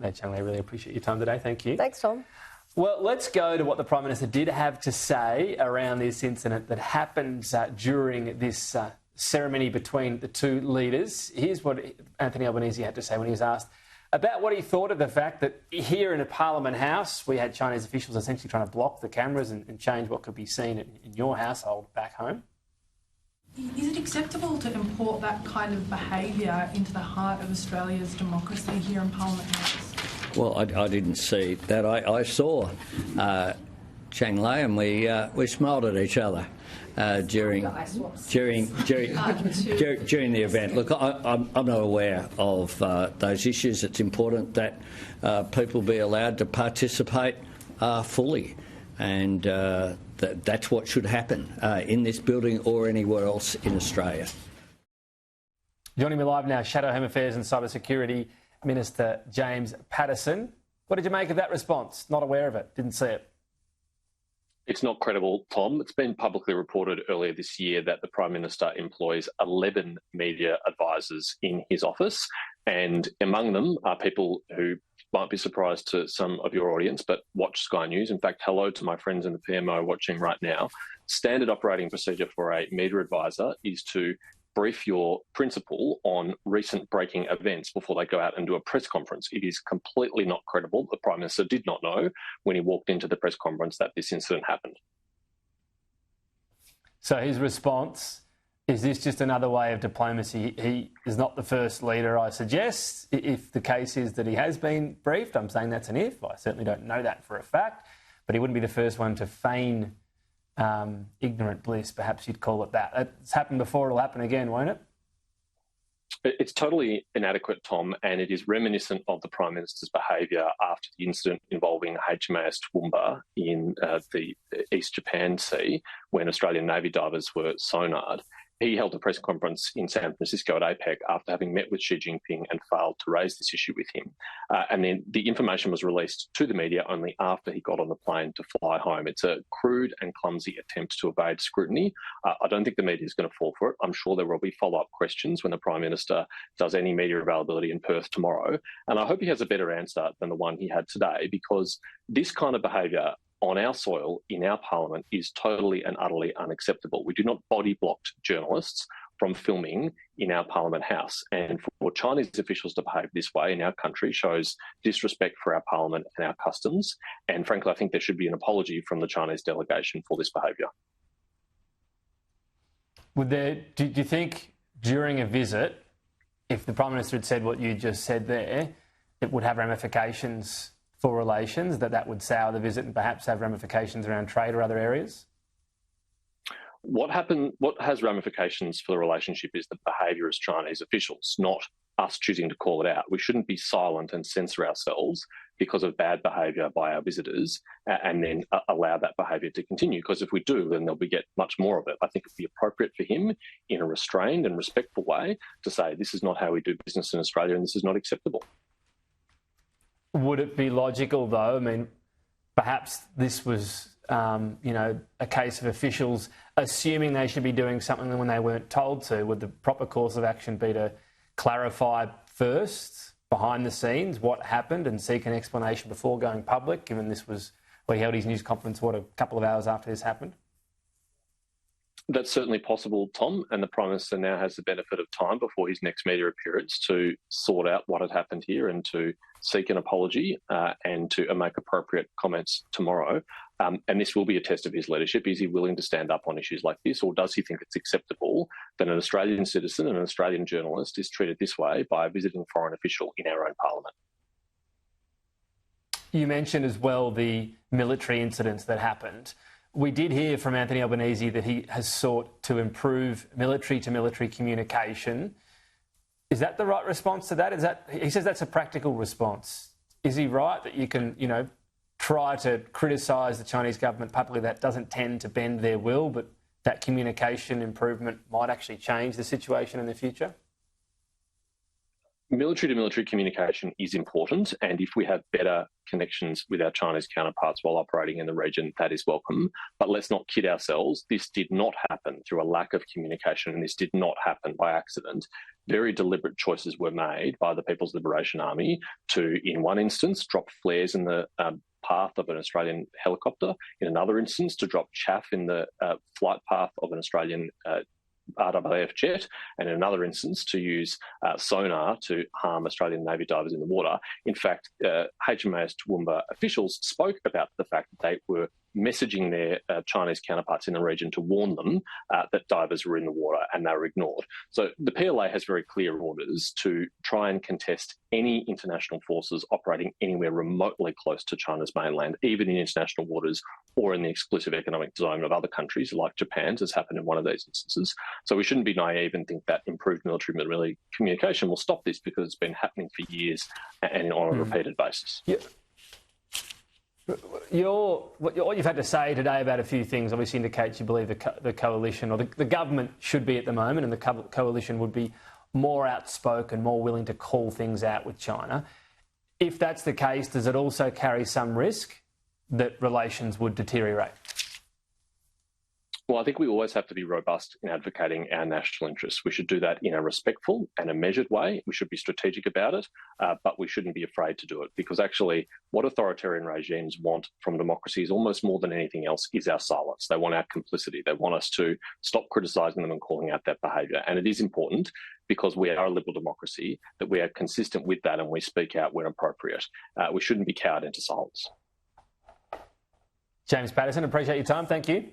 Lei Chang, I really appreciate your time today. Thank you. Thanks, Tom. Well, let's go to what the Prime Minister did have to say around this incident that happened during this ceremony between the two leaders. Here's what Anthony Albanese had to say when he was asked about what he thought of the fact that here in a Parliament House, we had Chinese officials essentially trying to block the cameras and change what could be seen in your household back home. Is it acceptable to import that kind of behaviour into the heart of Australia's democracy here in Parliament House? Well, I didn't see that. I saw Chang Lei and we smiled at each other during the event. Look, I'm not aware of those issues. It's important that people be allowed to participate fully, and that's what should happen in this building or anywhere else in Australia. Joining me live now, Shadow Home Affairs and Cybersecurity Minister James Patterson. What did you make of that response? Not aware of it, didn't see it. It's not credible, Tom. It's been publicly reported earlier this year that the Prime Minister employs 11 media advisors in his office, and among them are people who might be surprised to some of your audience, but watch Sky News. In fact, hello to my friends in the PMO watching right now. Standard operating procedure for a media advisor is to brief your principal on recent breaking events before they go out and do a press conference. It is completely not credible. The Prime Minister did not know when he walked into the press conference that this incident happened. So his response, is this just another way of diplomacy? He is not the first leader, I suggest. If the case is that he has been briefed, I'm saying that's an if. I certainly don't know that for a fact. But he wouldn't be the first one to feign ignorant bliss, perhaps you'd call it that. It's happened before, it'll happen again, won't it? It's totally inadequate, Tom, and it is reminiscent of the Prime Minister's behaviour after the incident involving HMAS Toowoomba in the East Japan Sea, when Australian Navy divers were sonared. He held a press conference in San Francisco at APEC after having met with Xi Jinping and failed to raise this issue with him. And then the information was released to the media only after he got on the plane to fly home. It's a crude and clumsy attempt to evade scrutiny. I don't think the media is going to fall for it. I'm sure there will be follow-up questions when the Prime Minister does any media availability in Perth tomorrow. And I hope he has a better answer than the one he had today, because this kind of behaviour on our soil, in our parliament, is totally and utterly unacceptable. We do not body block journalists from filming in our parliament house. And for Chinese officials to behave this way in our country shows disrespect for our parliament and our customs. And frankly, I think there should be an apology from the Chinese delegation for this behaviour. Do you think during a visit, if the Prime Minister had said what you just said there, it would have ramifications for relations, that would sour the visit and perhaps have ramifications around trade or other areas? What has ramifications for the relationship is the behaviour as Chinese officials, not us choosing to call it out. We shouldn't be silent and censor ourselves because of bad behaviour by our visitors and then allow that behaviour to continue, because if we do, then there'll be get much more of it. I think it would be appropriate for him, in a restrained and respectful way, to say this is not how we do business in Australia and this is not acceptable. Would it be logical, though? I mean, perhaps this was, a case of officials assuming they should be doing something when they weren't told to. Would the proper course of action be to clarify first, behind the scenes, what happened and seek an explanation before going public, given this was, he held his news conference, a couple of hours after this happened? That's certainly possible, Tom, and the Prime Minister now has the benefit of time before his next media appearance to sort out what had happened here and to seek an apology and to make appropriate comments tomorrow. And this will be a test of his leadership. Is he willing to stand up on issues like this, or does he think it's acceptable that an Australian citizen, an Australian journalist, is treated this way by a visiting foreign official in our own parliament? You mentioned as well the military incidents that happened. We did hear from Anthony Albanese that he has sought to improve military-to-military communication. Is that the right response to that? He says that's a practical response. Is he right that you can, try to criticise the Chinese government publicly? That doesn't tend to bend their will, but that communication improvement might actually change the situation in the future? Military-to-military communication is important, and if we have better connections with our Chinese counterparts while operating in the region, that is welcome. But let's not kid ourselves. This did not happen through a lack of communication, and this did not happen by accident. Very deliberate choices were made by the People's Liberation Army to, in one instance, drop flares in the path of an Australian helicopter, in another instance to drop chaff in the flight path of an Australian RAAF jet, and in another instance to use sonar to harm Australian Navy divers in the water. In fact, HMAS Toowoomba officials spoke about the fact that they were messaging their Chinese counterparts in the region to warn them that divers were in the water, and they were ignored. So the PLA has very clear orders to try and contest any international forces operating anywhere remotely close to China's mainland, even in international waters or in the exclusive economic zone of other countries like Japan's, as happened in one of these instances. So we shouldn't be naive and think that improved military communication will stop this, because it's been happening for years and on a repeated basis. Yeah. What you've had to say today about a few things obviously indicates you believe the coalition, or the government should be at the moment, and the coalition would be more outspoken, more willing to call things out with China. If that's the case, does it also carry some risk that relations would deteriorate? Well, I think we always have to be robust in advocating our national interests. We should do that in a respectful and a measured way. We should be strategic about it, but we shouldn't be afraid to do it, because actually what authoritarian regimes want from democracies, almost more than anything else, is our silence. They want our complicity. They want us to stop criticising them and calling out that behaviour. And it is important, because we are a liberal democracy, that we are consistent with that and we speak out when appropriate. We shouldn't be cowed into silence. James Patterson, appreciate your time. Thank you.